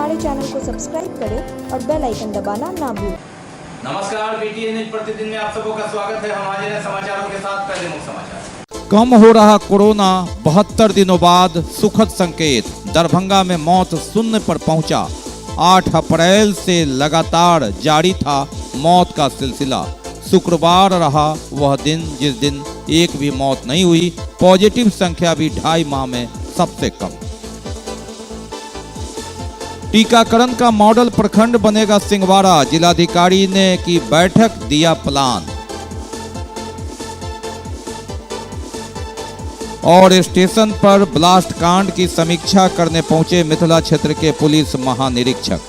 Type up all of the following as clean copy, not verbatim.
हमारे चैनल को सब्सक्राइब करें और बेल आइकन दबाना ना भूलें। नमस्कार, बीटीए न्यूज प्रतिदिन में आप सबों का स्वागत है। हम आज नए समाचारों के साथ पहले मुख्य समाचार। कम हो रहा कोरोना, 72 दिनों बाद सुखद संकेत। दरभंगा में मौत शून्य पर पहुंचा। 8 अप्रैल से लगातार जारी था मौत का सिलसिला। शुक्रवार रहा वह दिन जिस दिन एक भी मौत नहीं हुई। पॉजिटिव संख्या भी 2.5 माह में सबसे कम। टीकाकरण का मॉडल प्रखंड बनेगा सिंहवाड़ा। जिलाधिकारी ने की बैठक, दिया प्लान। और स्टेशन पर ब्लास्ट कांड की समीक्षा करने पहुंचे मिथिला क्षेत्र के पुलिस महानिरीक्षक।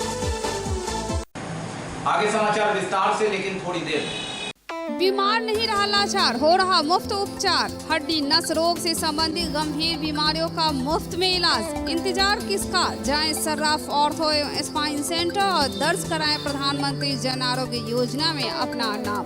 आगे समाचार विस्तार से, लेकिन थोड़ी देर में। बीमार नहीं रहा लाचार, हो रहा मुफ्त उपचार। हड्डी नस रोग से संबंधित गंभीर बीमारियों का मुफ्त में इलाज। इंतजार किसका, जाएं सर्राफ ऑर्थो एवं स्पाइन सेंटर और दर्ज कराएं प्रधानमंत्री जन आरोग्य योजना में अपना नाम।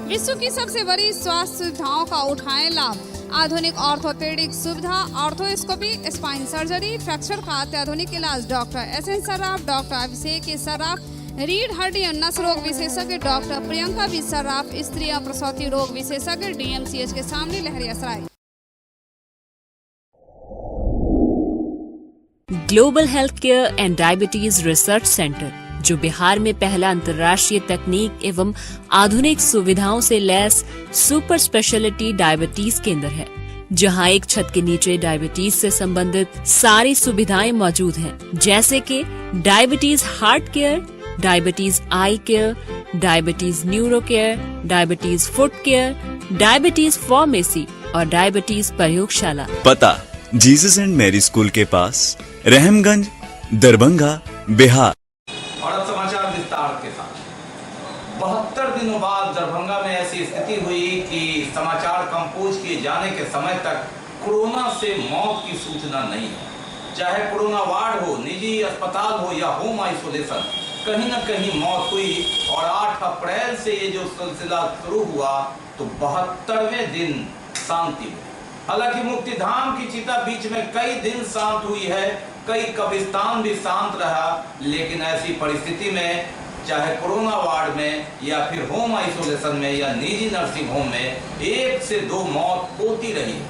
विश्व की सबसे बड़ी स्वास्थ्य सुविधाओं का उठाएं लाभ। आधुनिक ऑर्थोपेडिक सुविधा, ऑर्थोस्कोपी, स्पाइन सर्जरी, फ्रैक्चर का अत्याधुनिक इलाज। Doctor S N Sarraf, doctor Abhishek Sarraf, रीढ़ हड्डी और नस रोग विशेषज्ञ डॉक्टर प्रियंका बी सर्राफ, स्त्री और प्रसूति रोग विशेषज्ञ, डीएमसीएच के सामने Laheriasarai. Global health care and diabetes research centre, जो बिहार में पहला अंतर्राष्ट्रीय तकनीक एवं आधुनिक सुविधाओं से लैस सुपर स्पेशलिटी डायबिटीज केंद्र है, जहां एक छत के नीचे डायबिटीज से संबंधित सारी सुविधाएं मौजूद हैं, जैसे कि diabetes heart care, diabetes eye care, diabetes neuro care, diabetes foot care, diabetes pharmacy और डायबिटीज प्रयोगशाला। पता जीसस एंड मैरी स्कूल के पास, रहमगंज, दरभंगा, बिहार। और अब समाचार विस्तार के साथ। 72 दिनों बाद दरभंगा में ऐसी स्थिति हुई कि समाचार कंपोज किए जाने के समय तक कोरोना से मौत की सूचना नहीं है। चाहे कोरोना वार्ड हो, निजी अस्पताल हो या होम आइसोलेशन, कहीं न कहीं मौत हुई। और 8 अप्रैल से ये जो सिलसिला शुरू हुआ तो 72वें दिन शांति हुई। हालांकि मुक्तिधाम की चिता बीच में कई दिन शांत हुई है, कई कब्रिस्तान भी शांत रहा, लेकिन ऐसी परिस्थिति में चाहे कोरोना वार्ड में या फिर होम आइसोलेशन में या निजी नर्सिंग होम में 1 से 2 मौत होती रही।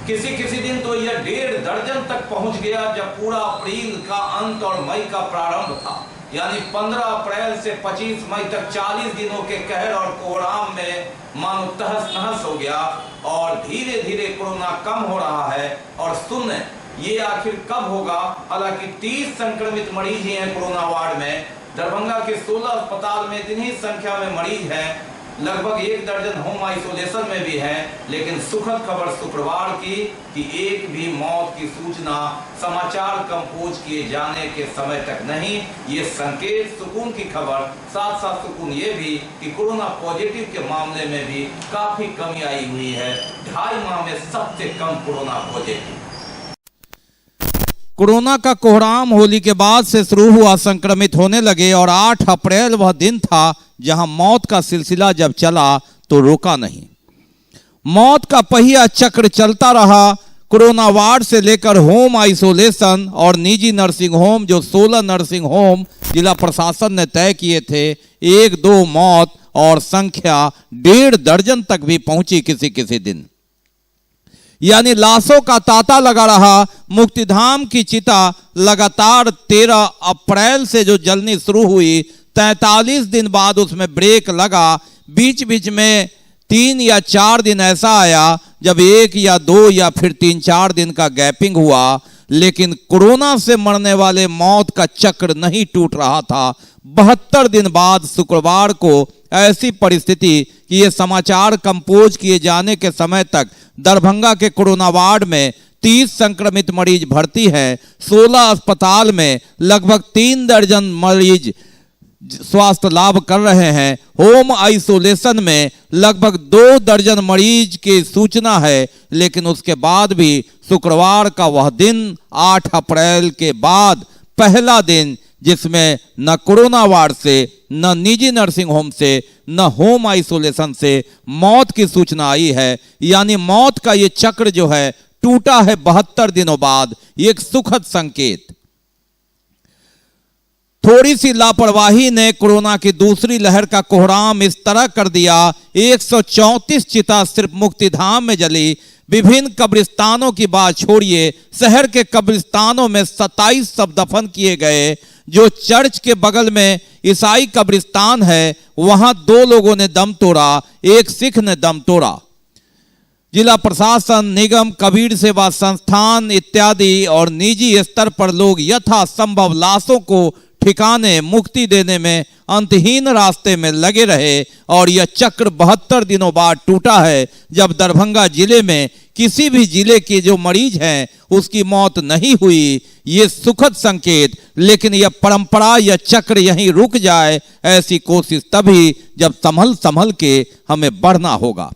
किसी दिन तो यह 1.5 दर्जन तक पहुंच गया, जब पूरा अप्रैल का अंत और मई का प्रारंभ था। यानी 15 अप्रैल से 25 मई तक 40 दिनों के कहर और कोहराम में मानो तहस नहस हो गया। और धीरे धीरे कोरोना कम हो रहा है। और शून्य ये आखिर कब होगा? हालांकि 30 संक्रमित मरीज ही हैं कोरोना वार्ड में। दरभंगा के 16 अस्पताल में इतनी संख्या में मरीज हैं। लगभग 1 दर्जन होम आइसोलेशन में भी है। लेकिन सुखद खबर शुक्रवार की कि एक भी मौत की सूचना समाचार कंपोज किए जाने के समय तक नहीं। ये संकेत, सुकून की खबर। साथ साथ सुकून ये भी कि कोरोना पॉजिटिव के मामले में भी काफी कमी आई हुई है। 2.5 माह में सबसे कम कोरोना पॉजिटिव। कोरोना का कोहराम होली के बाद से शुरू हुआ, संक्रमित होने लगे। और 8 अप्रैल वह दिन था जहां मौत का सिलसिला जब चला तो रुका नहीं। मौत का पहिया चक्र चलता रहा। कोरोना वार्ड से लेकर होम आइसोलेशन और निजी नर्सिंग होम, जो 16 नर्सिंग होम जिला प्रशासन ने तय किए थे, 1-2 मौत और संख्या 1.5 दर्जन तक भी पहुंची किसी दिन। यानी लाशों का तांता लगा रहा। मुक्तिधाम की चिता लगातार 13 अप्रैल से जो जलनी शुरू हुई, 43 दिन बाद उसमें ब्रेक लगा। बीच में 3 या 4 दिन ऐसा आया जब 1 या 2 या फिर 3-4 दिन का गैपिंग हुआ। लेकिन कोरोना से मरने वाले मौत का चक्र नहीं टूट रहा था। 72 दिन बाद शुक्रवार को ऐसी परिस्थिति कि ये समाचार कंपोज किए जाने के समय तक दरभंगा के कोरोना वार्ड में 30 संक्रमित मरीज भर्ती हैं। 16 अस्पताल में लगभग 3 दर्जन मरीज स्वास्थ्य लाभ कर रहे हैं। होम आइसोलेशन में लगभग 2 दर्जन मरीज की सूचना है। लेकिन उसके बाद भी शुक्रवार का वह दिन 8 अप्रैल के बाद पहला दिन जिसमें न कोरोना वार्ड से, न निजी नर्सिंग होम से, न होम आइसोलेशन से मौत की सूचना आई है। यानी मौत का ये चक्र जो है टूटा है 72 दिनों बाद। ये एक सुखद संकेत। थोड़ी सी लापरवाही ने कोरोना की दूसरी लहर का कोहराम इस तरह कर दिया। 134 चिता सिर्फ मुक्तिधाम में जली। विभिन्न कब्रिस्तानों की बात छोड़िए, शहर के कब्रिस्तानों में 27 शव दफन किए गए। जो चर्च के बगल में ईसाई कब्रिस्तान है, वहां 2 लोगों ने दम तोड़ा, एक सिख ने दम तोड़ा। जिला प्रशासन, निगम, कबीर सेवा संस्थान इत्यादि और निजी स्तर पर लोग यथासंभव लाशों को ठिकाने मुक्ति देने में अंतहीन रास्ते में लगे रहे और यह चक्र 72 दिनों बाद टूटा है, जब दरभंगा जिले में किसी भी जिले के जो मरीज हैं उसकी मौत नहीं हुई। ये सुखद संकेत, लेकिन यह परंपरा, यह चक्र यहीं रुक जाए, ऐसी कोशिश तभी जब संभल संभल के हमें बढ़ना होगा।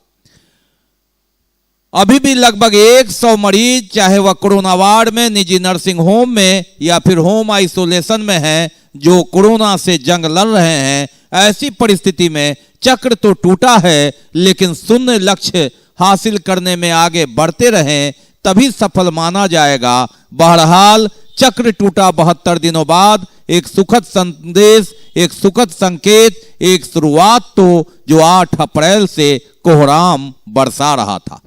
अभी भी लगभग 100 मरीज, चाहे वह कोरोना वार्ड में, निजी नर्सिंग होम में या फिर होम आइसोलेशन में हैं, जो कोरोना से जंग लड़ रहे हैं। ऐसी परिस्थिति में चक्र तो टूटा है, लेकिन शून्य लक्ष्य हासिल करने में आगे बढ़ते रहें, तभी सफल माना जाएगा। बहरहाल चक्र टूटा 72 दिनों बाद, एक सुखद संदेश, एक सुखद संकेत, एक शुरुआत तो जो 8 अप्रैल से कोहराम बरसा रहा था।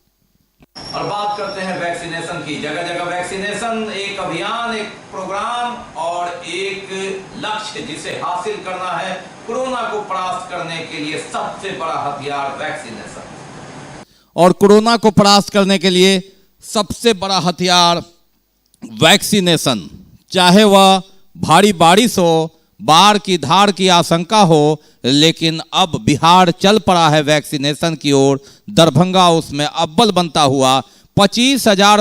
और बात करते हैं वैक्सीनेशन की। जगह जगह वैक्सीनेशन, एक अभियान, एक प्रोग्राम और एक लक्ष्य जिसे हासिल करना है। कोरोना को परास्त करने के लिए सबसे बड़ा हथियार वैक्सीनेशन। और कोरोना को परास्त करने के लिए सबसे बड़ा हथियार वैक्सीनेशन। चाहे वह भारी बारिश हो, बाढ़ की धार की आशंका हो, लेकिन अब बिहार चल पड़ा है वैक्सीनेशन की ओर। दरभंगा उसमें अव्वल बनता हुआ। 25,000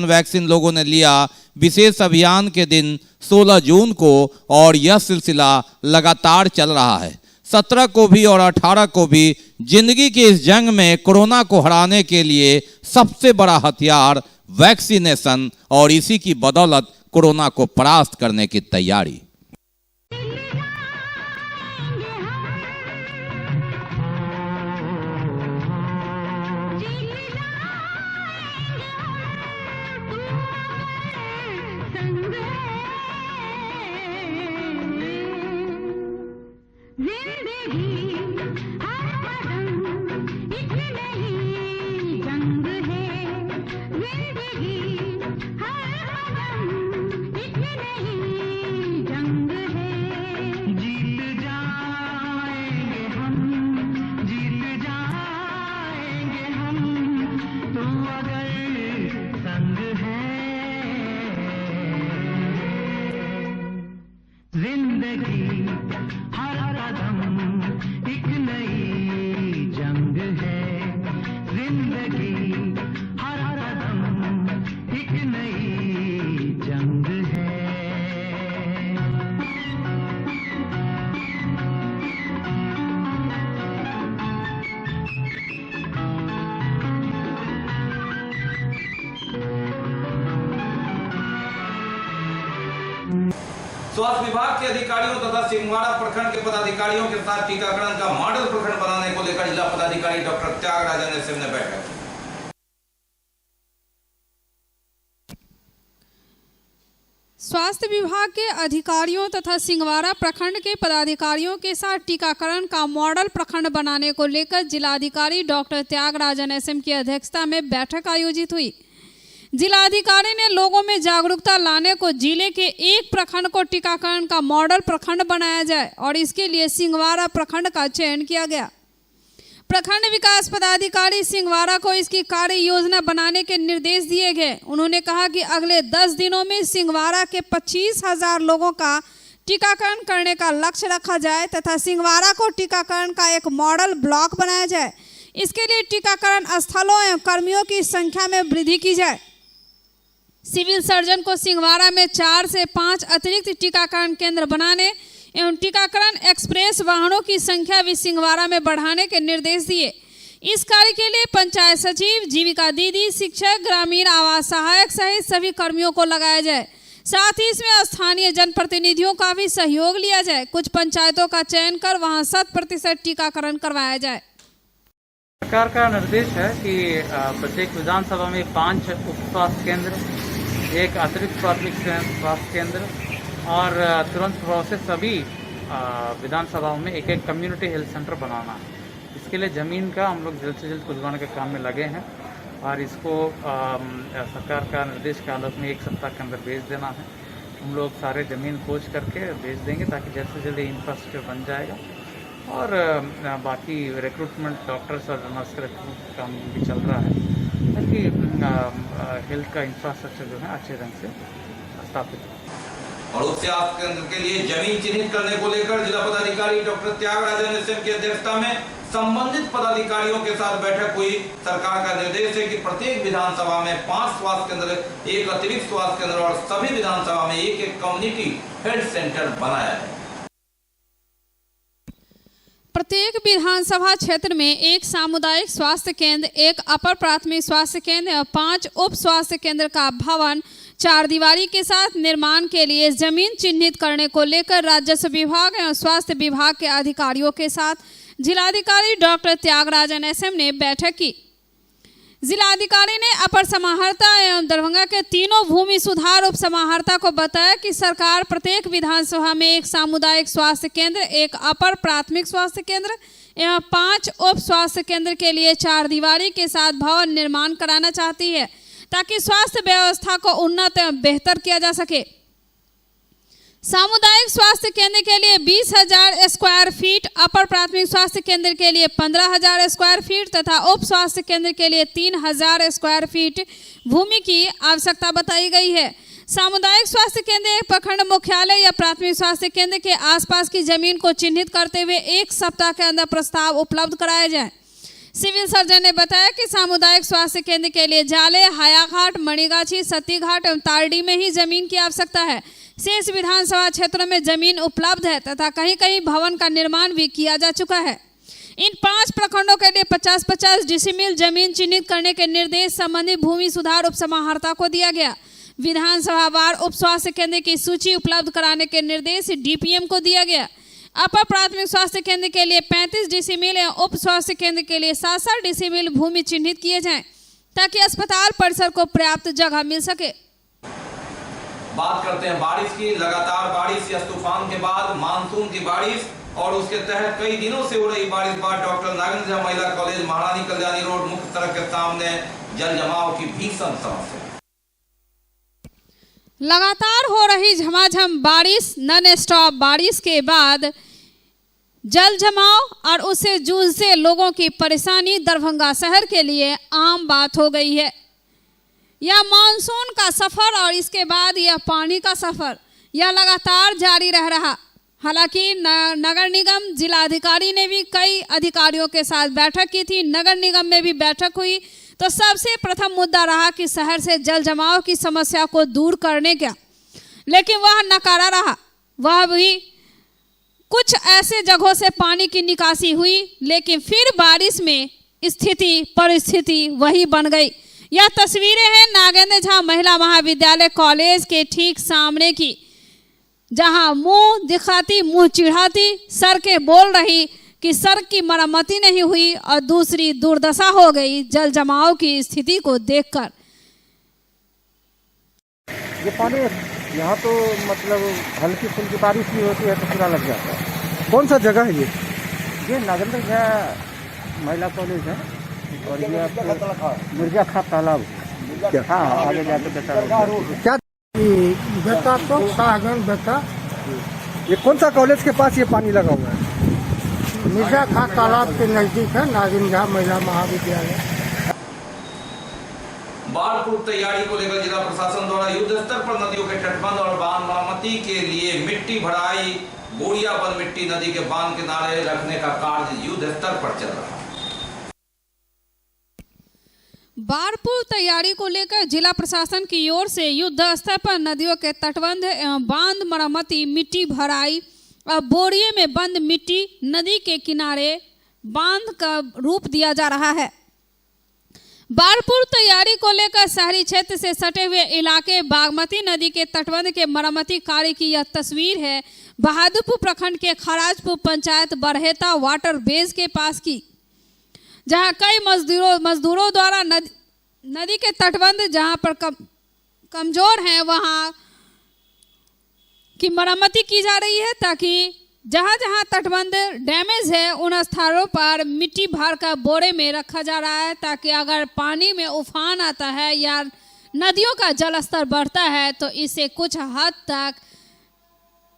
वैक्सीन लोगों ने लिया विशेष अभियान के दिन 16 जून को, और यह सिलसिला लगातार चल रहा है। 17 को भी और 18 को भी जिंदगी की इस जंग में कोरोना को हराने के लिए सबसे बड़ा हथियार वैक्सीनेशन, और इसी की बदौलत कोरोना को परास्त करने की तैयारी। स्वास्थ्य विभाग के अधिकारियों तथा सिंहवाड़ा प्रखंड के पदाधिकारियों के साथ टीकाकरण का मॉडल प्रखंड बनाने को लेकर जिला पदाधिकारी डॉक्टर त्यागराजन एसएम ने बैठक। स्वास्थ्य विभाग के अधिकारियों तथा सिंहवाड़ा प्रखंड के पदाधिकारियों के साथ टीकाकरण का मॉडल प्रखंड बनाने को लेकर जिलाधिकारी डॉक्टर त्यागराजन एसएम की अध्यक्षता में बैठक आयोजित हुई। जिलाधिकारी ने लोगों में जागरूकता लाने को जिले के एक प्रखंड को टीकाकरण का मॉडल प्रखंड बनाया जाए और इसके लिए सिंहवाड़ा प्रखंड का चयन किया गया। प्रखंड विकास पदाधिकारी सिंहवाड़ा को इसकी कार्य योजना बनाने के निर्देश दिए गए। उन्होंने कहा कि अगले 10 दिनों में सिंहवाड़ा के 25,000 लोगों का टीकाकरण करने का लक्ष्य रखा जाए तथा सिंहवाड़ा को टीकाकरण का एक मॉडल ब्लॉक बनाया जाए। इसके लिए टीकाकरण स्थलों एवं कर्मियों की संख्या में वृद्धि की जाए। सिविल सर्जन को सिंहवाड़ा में 4 से 5 अतिरिक्त टीकाकरण केंद्र बनाने एवं टीकाकरण एक्सप्रेस वाहनों की संख्या भी सिंहवाड़ा में बढ़ाने के निर्देश दिए। इस कार्य के लिए पंचायत सचिव, जीविका दीदी, शिक्षक, ग्रामीण आवास सहायक सहित सभी कर्मियों को लगाया जाए। साथ ही इसमें स्थानीय जनप्रतिनिधियों का भी सहयोग लिया जाए। कुछ पंचायतों का चयन कर वहां 100% टीकाकरण करवाया जाए। सरकार का निर्देश है कि प्रत्येक विधानसभा में 5 उप स्वास्थ्य केंद्र, 1 अतिरिक्त प्राथमिक स्वास्थ्य केंद्र और तुरंत प्रोसेस सभी विधानसभाओं में एक एक कम्युनिटी हेल्थ सेंटर बनाना है। इसके लिए ज़मीन का हम लोग जल्द से जल्द खुलवाने के काम में लगे हैं और इसको सरकार का निर्देश के आलोक में 1 सप्ताह के अंदर भेज देना है। हम लोग सारे ज़मीन खोज करके भेज देंगे ताकि जल्द से जल्द इंफ्रास्ट्रक्चर बन जाएगा और बाकी रिक्रूटमेंट डॉक्टर्स और नर्स का रिक्रूटमेंट काम भी चल रहा है ताकि हेल्थ का इंफ्रास्ट्रक्चर जो है अच्छे ढंग से स्थापित हो। और उप स्वास्थ्य केंद्र के लिए जमीन चिन्हित करने को लेकर जिला पदाधिकारी डॉक्टर त्यागराजन एसएम की अध्यक्षता में संबंधित पदाधिकारियों के साथ बैठक हुई। सरकार का निर्देश है कि प्रत्येक विधानसभा में 5 स्वास्थ्य केंद्र, 1 अतिरिक्त स्वास्थ्य केंद्र और सभी विधानसभा में एक कम्युनिटी हेल्थ सेंटर बनाया है। प्रत्येक विधानसभा क्षेत्र में एक सामुदायिक स्वास्थ्य केंद्र, एक अपर प्राथमिक स्वास्थ्य केंद्र और 5 उप स्वास्थ्य केंद्र का भवन 4 दीवारी के साथ निर्माण के लिए जमीन चिन्हित करने को लेकर राजस्व विभाग एवं स्वास्थ्य विभाग के अधिकारियों के साथ जिलाधिकारी डॉक्टर त्यागराजन एसएम ने बैठक की। जिलाधिकारी ने अपर समाहर्ता एवं दरभंगा के तीनों भूमि सुधार उप समाहर्ता को बताया कि सरकार प्रत्येक विधानसभा में एक सामुदायिक स्वास्थ्य केंद्र, एक अपर प्राथमिक स्वास्थ्य केंद्र एवं 5 उप स्वास्थ्य केंद्र के लिए 4 दीवारी के साथ भवन निर्माण कराना चाहती है ताकि स्वास्थ्य व्यवस्था को उन्नत एवं बेहतर किया जा सके। सामुदायिक स्वास्थ्य केंद्र के लिए 20,000 स्क्वायर फीट, अपर प्राथमिक स्वास्थ्य केंद्र के लिए 15,000 स्क्वायर फीट तथा उप स्वास्थ्य केंद्र के लिए 3,000 स्क्वायर फीट भूमि की आवश्यकता बताई गई है। सामुदायिक स्वास्थ्य केंद्र एक प्रखंड मुख्यालय या प्राथमिक स्वास्थ्य केंद्र के आसपास की जमीन को चिन्हित करते हुए 1 सप्ताह के अंदर प्रस्ताव उपलब्ध कराया जाए। सिविल सर्जन ने बताया कि सामुदायिक स्वास्थ्य केंद्र के लिए जाले, हायाघाट, मणिगाछी, सतीघाट एवं तारडी में ही जमीन की आवश्यकता है। शेष विधानसभा क्षेत्रों में जमीन उपलब्ध है तथा कहीं कहीं भवन का निर्माण भी किया जा चुका है। इन 5 प्रखंडों के लिए 50-50 डिसिमिल जमीन चिन्हित करने के निर्देश संबंधित भूमि सुधार उप समाहर्ता को दिया गया। विधानसभा वार उप स्वास्थ्य केंद्र की सूची उपलब्ध कराने के निर्देश डीपीएम को दिया गया। अपर प्राथमिक स्वास्थ्य केंद्र के लिए 35 डिसिमिल एवं उप स्वास्थ्य केंद्र के लिए 7-7 डिसिमिल भूमि चिन्हित किए जाएं ताकि अस्पताल परिसर को पर्याप्त जगह मिल सके। बात करते हैं बारिश की। लगातार बारिश या तूफान के बाद मानसून की बारिश और उसके तहत कई दिनों से हो रही बारिश बाद डॉक्टर नागेंद्र झा महिला कॉलेज, महारानी कल्याणी रोड मुख्य सड़क के सामने जल जमाव की भीषण समस्या। लगातार हो रही झमाझम बारिश, नॉन स्टॉप बारिश के बाद जल जमाव और उससे जूझते लोगों की परेशानी दरभंगा शहर के लिए आम बात हो गई है। यह मानसून का सफर और इसके बाद यह पानी का सफर यह लगातार जारी रह रहा। हालांकि नगर निगम जिलाधिकारी ने भी कई अधिकारियों के साथ बैठक की थी। नगर निगम में भी बैठक हुई तो सबसे प्रथम मुद्दा रहा कि शहर से जल जमाव की समस्या को दूर करने का, लेकिन वह नकारा रहा। वह भी कुछ ऐसे जगहों से पानी की निकासी हुई लेकिन फिर बारिश में परिस्थिति वही बन गई। यह तस्वीरें हैं नागेंद्र झा महिला महाविद्यालय कॉलेज के ठीक सामने की, जहां मुंह दिखाती, मुंह चिढ़ाती सड़कें बोल रही कि सड़क की मरम्मती नहीं हुई और दूसरी दुर्दशा हो गई जल जमाव की स्थिति को देखकर। ये पानी यहाँ तो मतलब हल्की फुल्की बारिश भी होती है तो पूरा लग जाता है। कौन सा जगह है ये नागेंद्र झा महिला कॉलेज है और ये मिर्जा खा तालाब। हाँ, आगे जाके क्या बेटा तो शाहगंज बेटा। ये कौन सा कॉलेज के पास ये पानी लगा हुआ है? मिर्जा खा तालाब के नजदीक है नागेंद्र झा महिला महाविद्यालय। बाढ़ पूर्व तैयारी को लेकर जिला प्रशासन द्वारा युद्ध स्तर पर नदियों के तटबंध और बांध मरम्मति के लिए मिट्टी भराई, बोरिया बंद मिट्टी नदी के बांध किनारे रखने का कार्य युद्ध स्तर पर चल रहा है। बाढ़ पूर्व तैयारी को लेकर जिला प्रशासन की ओर से युद्ध स्तर पर नदियों के तटबंध एवं बांध मरम्मति, मिट्टी भराई और बोरिये में बंद मिट्टी नदी के किनारे बांध का रूप दिया जा रहा है। बाढ़ पूर्व तैयारी को लेकर शहरी क्षेत्र से सटे हुए इलाके बागमती नदी के तटबंध के मरम्मति कार्य की यह तस्वीर है बहादुरपुर प्रखंड के खराजपुर पंचायत बरहेता वाटर बेस के पास की, जहां कई मजदूरों द्वारा नदी के तटबंध जहां पर कमजोर हैं वहां की मरम्मती की जा रही है ताकि जहां जहां तटबंध डैमेज है उन स्थानों पर मिट्टी भर कर बोरे में रखा जा रहा है, ताकि अगर पानी में उफान आता है या नदियों का जलस्तर बढ़ता है तो इससे कुछ हद तक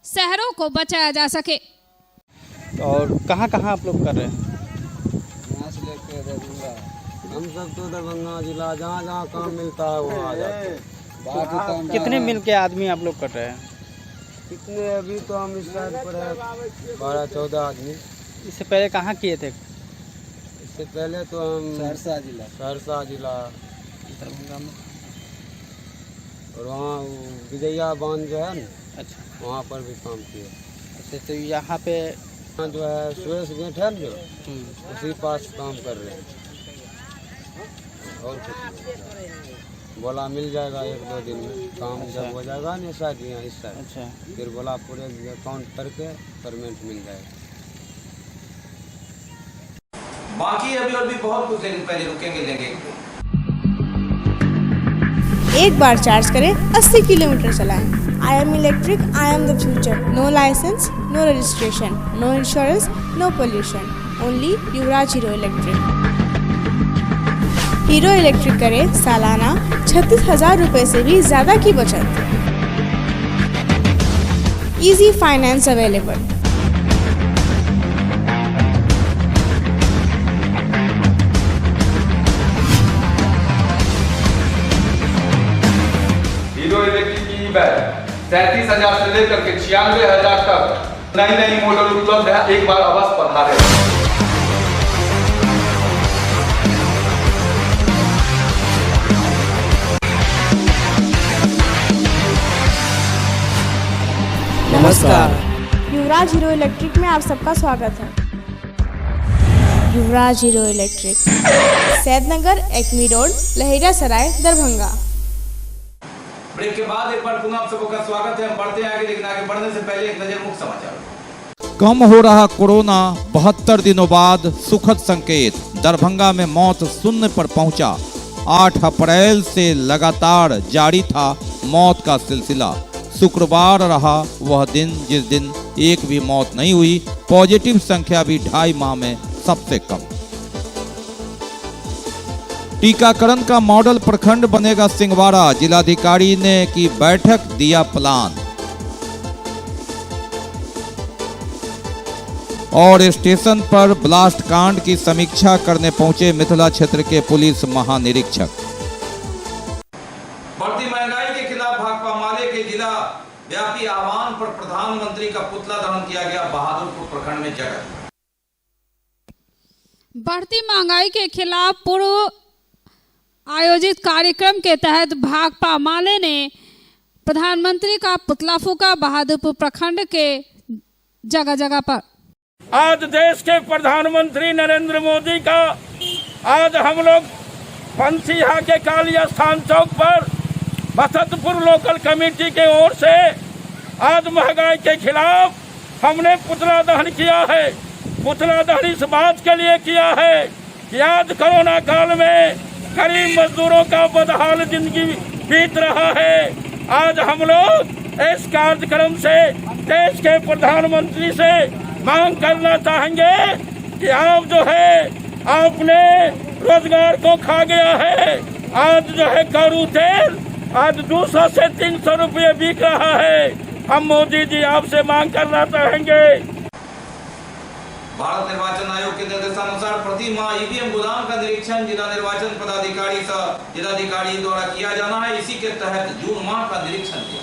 शहरों को बचाया जा सके। और कहाँ कहाँ आप लोग कर रहे हैं? यहाँ से लेके दरभंगा, हम सब तो दरभंगा जिला जहाँ जहाँ काम मिलता है वहाँ आ जाते हैं। बाकी काम कितने मिल के आदमी आप लोग कर रहे हैं? कितने अभी तो हम इस साइड पर है 12-14 आदमी। इससे पहले कहाँ किए थे? इससे पहले तो हम सहरसा जिला दरभंगा में, और वहाँ विजया बांध जो है ना, अच्छा वहाँ पर भी काम किए। अच्छा, तो यहाँ पे जो है सुरेश गेट है जो, उसी पास काम कर रहे हैं। और कुछ नहीं। बोला मिल जाएगा 1-2 दिन में काम। जब हो जाएगा ना साइड यहाँ इस साइड, अच्छा फिर बोला पूरे अकाउंट करके पेमेंट मिल जाएगा। बाकी अभी और भी बहुत कुछ, लेकिन पहले रुकेंगे, लेंगे। एक बार चार्ज करें 80 किलोमीटर चलाएं। I am electric, I am the future. No licence, no registration, no insurance, no pollution. Only Yuvraj hero electric. Hero electric करें सालाना 36,000 रुपये से भी ज़्यादा की बचत। Easy finance available. Hero electric की ई-बाइक 37,000 से लेकर के 96,000 तक नई नई मॉडल उपलब्ध है। एक बार अवश्य पधारें। नमस्कार। युवराज हीरो इलेक्ट्रिक में आप सबका स्वागत है। Yuvraj hero Electric, Saidnagar, Acme Road, Laheria Sarai, Darbhanga. Break के बाद एक बार पुनः आप सबका स्वागत है। हम बढ़ते हैं आगे, लेकिन आगे बढ़ने से पहले एक नजर मुख्य समाचार। कम हो रहा कोरोना, 72 दिनों बाद सुखद संकेत। दरभंगा में मौत शून्य पर पहुंचा। 8 अप्रैल से लगातार जारी था मौत का सिलसिला। शुक्रवार रहा वह दिन जिस दिन एक भी मौत नहीं हुई। पॉजिटिव संख्या भी 2.5 माह में सबसे कम। टीकाकरण का मॉडल प्रखंड बनेगा सिंहवाड़ा। जिलाधिकारी ने की बैठक, दिया प्लान। और स्टेशन पर ब्लास्ट कांड की समीक्षा करने पहुंचे मिथिला क्षेत्र के पुलिस महानिरीक्षक। बढ़ती महंगाई के खिलाफ भाकपा माले के जिला व्यापी आह्वान पर प्रधानमंत्री का पुतला दहन किया गया बहादुरपुर प्रखंड में जगह। बढ़ती महंगाई के खिलाफ पूर्व आयोजित कार्यक्रम के तहत भाकपा माले ने प्रधानमंत्री का पुतला फूका बहादुरपुर प्रखंड के जगह जगह पर। आज देश के प्रधानमंत्री नरेंद्र मोदी का आज हम लोग पंसीहा के काली स्थान चौक पर बसंतपुर लोकल कमेटी के ओर से आज महंगाई के खिलाफ हमने पुतला दहन किया है। पुतला दहन इस बात के लिए किया है कि आज कोरोना काल में गरीब मजदूरों का बदहाल जिंदगी बीत रहा है। आज हम लोग इस कार्यक्रम से देश के प्रधानमंत्री से मांग करना चाहेंगे कि आप जो है आपने रोजगार को खा गया है। आज जो है कड़ू तेल आज 200 से 300 रुपये बिक रहा है। हम मोदी जी आपसे मांग करना चाहेंगे। भारत निर्वाचन आयोग के निर्देशानुसार प्रति माह ईवीएम गोदाम का निरीक्षण जिला निर्वाचन पदाधिकारी सह जिलाधिकारी द्वारा किया जाना है। इसी के तहत जून माह का निरीक्षण किया।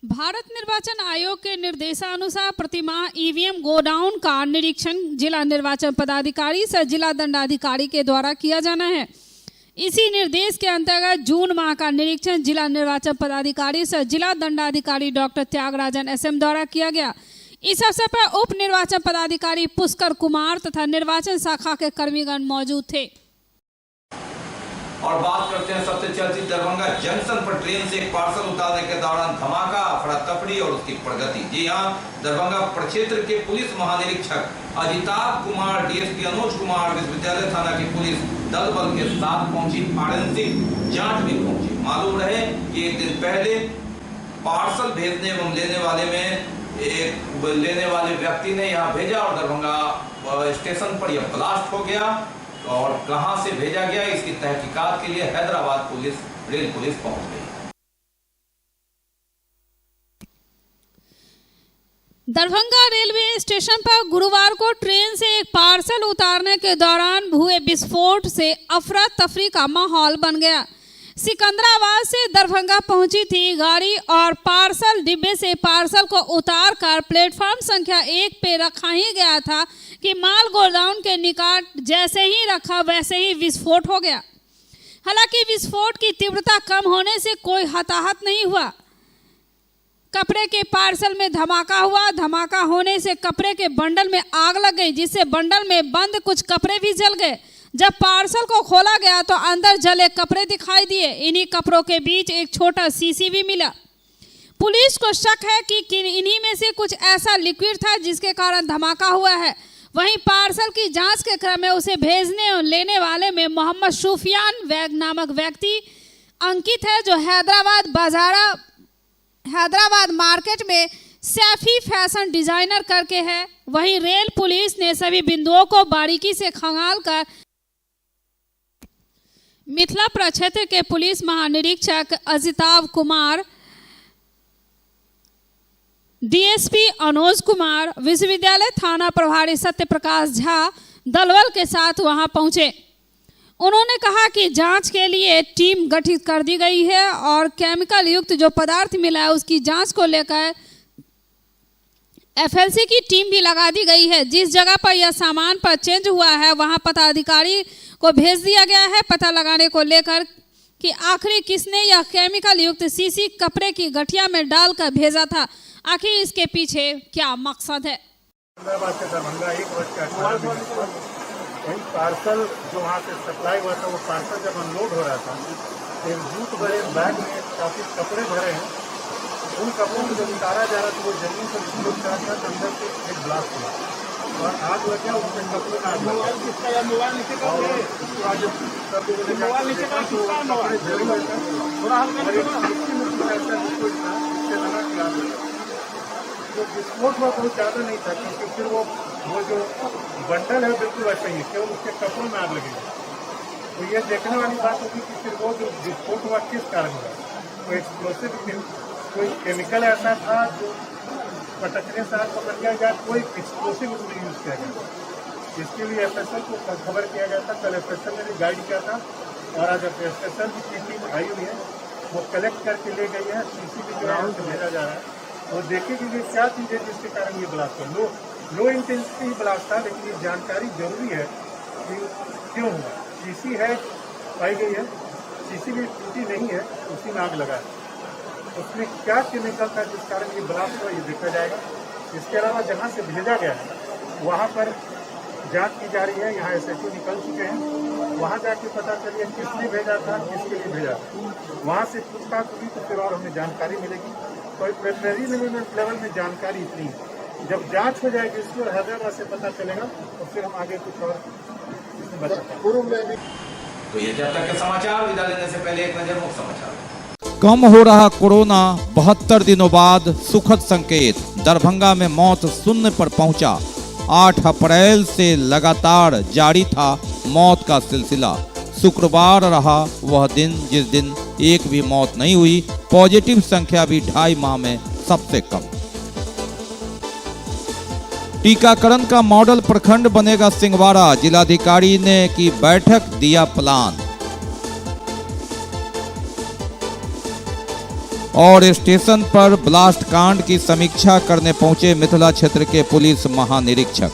भारत निर्वाचन आयोग के निर्देशानुसार प्रतिमाह ईवीएम गोडाउन का निरीक्षण जिला निर्वाचन पदाधिकारी सह जिला दंडाधिकारी के द्वारा किया जाना है। इसी निर्देश के अंतर्गत जून माह का निरीक्षण जिला निर्वाचन पदाधिकारी सह जिला दंडाधिकारी डॉक्टर त्यागराजन एसएम द्वारा किया गया। इस अवसर पर उप निर्वाचन पदाधिकारी पुष्कर कुमार तथा निर्वाचन शाखा के कर्मीगण मौजूद थे। और बात करते हैं सबसे चर्चित दरभंगा जंक्शन पर ट्रेन से एक पार्सल उतारने के दौरान धमाका, अफरा तफड़ी और उसकी प्रगति। जी हां, दरभंगा प्रक्षेत्र के पुलिस महानिरीक्षक अजिताभ कुमार, डीएसपी अनुज कुमार, विश्वविद्यालय थाना की पुलिस दल बल के साथ पहुंची, फॉरेंसिक जांच भी पहुंची। मालूम रहे कि एक दिन पहले पार्सल भेजने एवं लेने वाले व्यक्ति ने यहाँ भेजा और दरभंगा स्टेशन पर यह ब्लास्ट हो गया और कहां से भेजा गया इसकी तहकीकात के लिए हैदराबाद रेल पुलिस पहुंच गई। दरभंगा रेलवे स्टेशन पर गुरुवार को ट्रेन से एक पार्सल उतारने के दौरान हुए विस्फोट से अफरा तफरी का माहौल बन गया। सिकंदराबाद से दरभंगा पहुंची थी गाड़ी और पार्सल डिब्बे से पार्सल को उतारकर प्लेटफॉर्म संख्या 1 पे रखा ही गया था कि माल गोडाउन के निकट जैसे ही रखा वैसे ही विस्फोट हो गया। हालांकि विस्फोट की तीव्रता कम होने से कोई हताहत नहीं हुआ। कपड़े के पार्सल में धमाका हुआ। धमाका होने से कपड़े के बंडल में आग लग गई, जिससे बंडल में बंद कुछ कपड़े भी जल गए। जब पार्सल को खोला गया तो अंदर जले कपड़े दिखाई दिए। इन्हीं कपड़ों के बीच एक छोटा शीशी भी मिला। पुलिस को शक है कि इन्हीं में से कुछ ऐसा लिक्विड था जिसके कारण धमाका हुआ है। वहीं पार्सल की जांच के क्रम में उसे भेजने और लेने वाले में मोहम्मद सुफियान नामक व्यक्ति अंकित है, जो हैदराबाद मार्केट में सैफी फैशन डिजाइनर करके है। वहीं रेल पुलिस ने सभी बिंदुओं को बारीकी से खंगाल कर मिथिला प्रक्षेत्र के पुलिस महानिरीक्षक अजिताभ कुमार, डीएसपी अनुज कुमार, विश्वविद्यालय थाना प्रभारी सत्य प्रकाश झा दलबल के साथ वहां पहुंचे। उन्होंने कहा कि जांच के लिए टीम गठित कर दी गई है और केमिकल युक्त जो पदार्थ मिला है उसकी जांच को लेकर एफएलसी की टीम भी लगा दी गई है। जिस जगह पर यह सामान पर चेंज हुआ है वहां पदाधिकारी को भेज दिया गया है पता लगाने को लेकर कि आखिर किसने यह केमिकल युक्त शीशी कपड़े की गठिया में डालकर भेजा था। आखिर इसके पीछे क्या मकसद है। दरभंगा 1:18 वही पार्सल जो वहाँ से सप्लाई हुआ था, वो पार्सल जब अनलोड हो रहा था एक जूट भरे बैग में काफ़ी कपड़े भरे हैं। उन कपड़ों को जब उतारा जा रहा था वो जमीन से विस्फोट करा था तो अंदर से एक ब्लास्ट हुआ और आग लग गया। उसके कपड़े में आग लग गया और उसके बाद जब सब लोगों ने कपड़े जल गए थे। तो विस्फोट हुआ बहुत ज़्यादा नहीं था क्योंकि फिर वो जो बंडल है बिल्कुल वैसे ही, केवल उसके कपड़ों में आग लगेगी। तो ये देखने वाली बात होगी कि फिर वो जो विस्फोट हुआ किस कारण हुआ। कोई एक्सप्लोसिव कोई केमिकल ऐसा था जो पटकने से आग पकड़ गया या कोई एक्सप्लोसिव उसमें यूज़ किया गया। इसके लिए एफएसएल को खबर किया गया था। कल एफएसएल ने भी गाइड किया था और आज एफएसएल की टीम आई हुई है, वो कलेक्ट करके ले गई है। सीसीबी जो है उसे भेजा जा रहा है और देखेंगे कि क्या चीज़ है जिसके कारण ये ब्लास्ट हुआ। लो इंटेंसिटी ब्लास्ट था, लेकिन ये जानकारी जरूरी है कि क्यों हुआ। शीशी है पाई गई है, शीशी भी टूटी नहीं है, उसी में आग लगा है। उसमें क्या केमिकल था जिस कारण ये ब्लास्ट हुआ ये देखा जाएगा। इसके अलावा जहाँ से भेजा गया है वहाँ पर जांच की जा रही है। यहाँ एसएचओ निकल चुके हैं, वहाँ जाके पता चलिए किसने भेजा था, किसके लिए भेजा था। वहाँ से पूछताछ होगी तो फिर और हमें जानकारी मिलेगी। कोई प्रिलिमिनरी लेवल में जानकारी इतनी है, जब जांच हो जाएगी इसकी और हैदराबाद से पता चलेगा तो फिर हम आगे कुछ और इसमें बता पाएंगे। तो ये जब तक के समाचार, विदा लेने से पहले एक नजर मुख्य समाचार। कम हो रहा कोरोना, 72 दिनों बाद सुखद संकेत। दरभंगा में मौत शून्य पर पहुंचा। 8 अप्रैल से लगातार जारी था मौत का सिलसिला। शुक्रवार रहा वह दिन जिस दिन एक भी मौत नहीं हुई। पॉजिटिव संख्या भी 2.5 माह में सबसे कम। टीकाकरण का मॉडल प्रखंड बनेगा सिंहवाड़ा। जिलाधिकारी ने की बैठक, दिया प्लान। और स्टेशन पर ब्लास्ट कांड की समीक्षा करने पहुंचे मिथिला क्षेत्र के पुलिस महानिरीक्षक।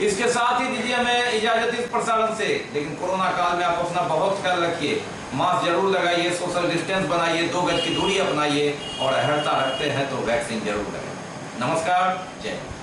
इसके साथ ही दीजिए हमें इजाजत इस प्रसारण से, लेकिन कोरोना काल में आप अपना बहुत ख्याल रखिए। मास्क जरूर लगाइए, सोशल डिस्टेंस बनाइए, 2 गज की दूरी अपनाइए और अहर्ता रखते हैं तो वैक्सीन जरूर लगाइए। नमस्कार, जय हिंद।